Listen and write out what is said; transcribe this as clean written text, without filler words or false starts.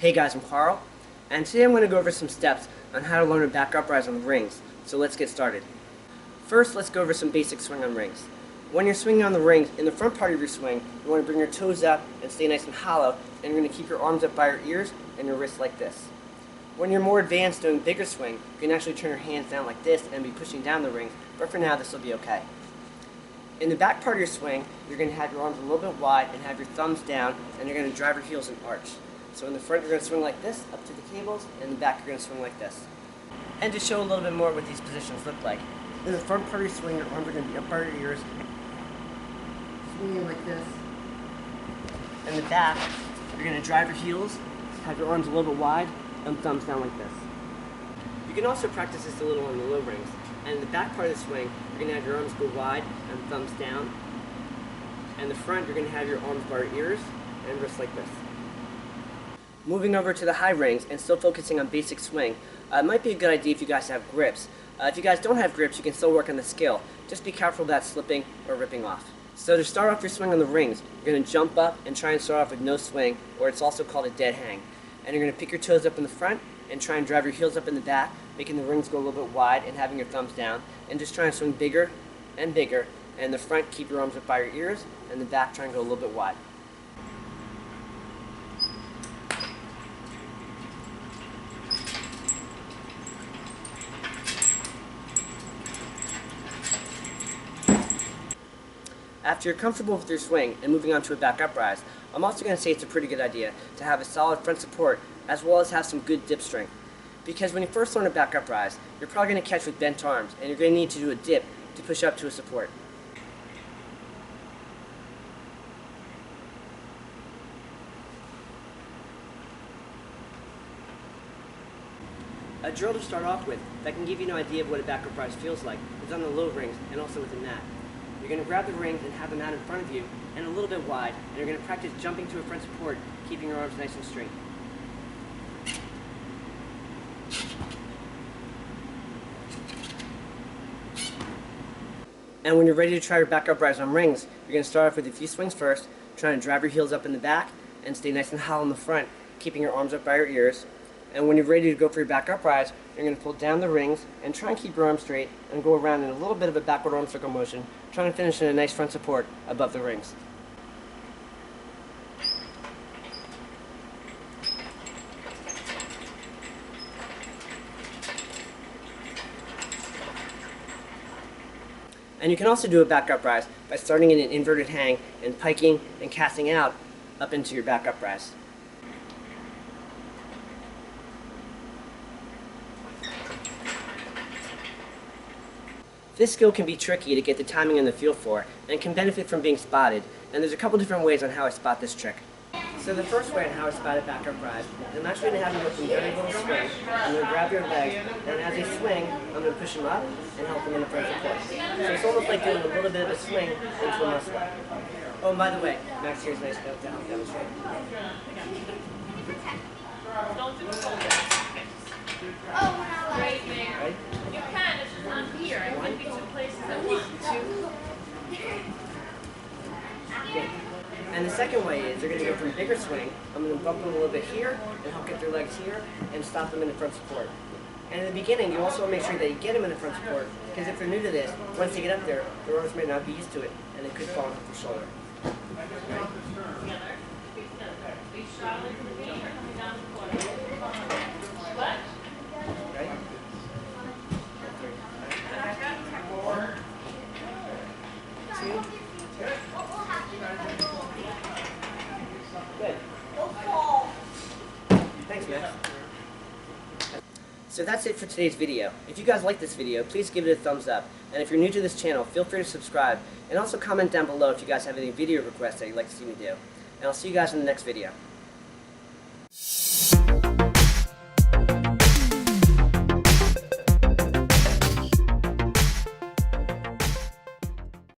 Hey guys, I'm Carl, and today I'm going to go over some steps on how to learn to back uprise on the rings. So let's get started. First, let's go over some basic swing on rings. When you're swinging on the rings, in the front part of your swing, you want to bring your toes up and stay nice and hollow, and you're going to keep your arms up by your ears and your wrists like this. When you're more advanced doing bigger swing, you can actually turn your hands down like this and be pushing down the rings, but for now this will be okay. In the back part of your swing, you're going to have your arms a little bit wide and have your thumbs down, and you're going to drive your heels and arch. So in the front you're going to swing like this, up to the cables, and in the back you're going to swing like this. And to show a little bit more what these positions look like, in the front part of your swing, your arms are going to be up by your ears, swinging like this. In the back, you're going to drive your heels, have your arms a little bit wide, and thumbs down like this. You can also practice this a little on the low rings. And in the back part of the swing, you're going to have your arms go wide and thumbs down. And in the front, you're going to have your arms by your ears and wrists like this. Moving over to the high rings and still focusing on basic swing, it might be a good idea if you guys have grips. If you guys don't have grips, you can still work on the skill. Just be careful about slipping or ripping off. So to start off your swing on the rings, you're going to jump up and try and start off with no swing, or it's also called a dead hang. And you're going to pick your toes up in the front and try and drive your heels up in the back, making the rings go a little bit wide and having your thumbs down. And just try and swing bigger and bigger. And in the front, keep your arms up by your ears, and the back, try and go a little bit wide. After you're comfortable with your swing and moving on to a back uprise, I'm also going to say it's a pretty good idea to have a solid front support as well as have some good dip strength. Because when you first learn a back uprise, you're probably going to catch with bent arms and you're going to need to do a dip to push up to a support. A drill to start off with that can give you an idea of what a back uprise feels like is on the low rings and also with the mat. You're going to grab the rings and have them out in front of you and a little bit wide, and you're going to practice jumping to a front support, keeping your arms nice and straight. And when you're ready to try your back uprise on rings, you're going to start off with a few swings first, trying to drive your heels up in the back and stay nice and hollow in the front, keeping your arms up by your ears. And when you're ready to go for your back uprise, you're going to pull down the rings and try and keep your arms straight and go around in a little bit of a backward arm circle motion, trying to finish in a nice front support above the rings. And you can also do a back uprise by starting in an inverted hang and piking and casting out up into your back uprise. This skill can be tricky to get the timing and the feel for, and can benefit from being spotted, and there's a couple different ways on how I spot this trick. So the first way on how I spot a back uprise, I'm actually going to have you go from very little swing. I'm going to grab your legs, and as they swing, I'm going to push them up and help them in the front support. So it's almost like doing a little bit of a swing into a muscle. Oh, and by the way, Max here's nice note to help demonstrate. Don't do the full Oh, we're not allowed. Right? You can, it's just on here. I can be two places at once. Good. And the second way is you're going to go from bigger swing. I'm going to bump them a little bit here and help get their legs here and stop them in the front support. And in the beginning, you also want to make sure that you get them in the front support, because if they're new to this, once they get up there, their arms may not be used to it, and they could fall off their shoulder. Right? Good. Thanks, Max. So that's it for today's video. If you guys like this video, please give it a thumbs up. And if you're new to this channel, feel free to subscribe. And also comment down below if you guys have any video requests that you'd like to see me do. And I'll see you guys in the next video.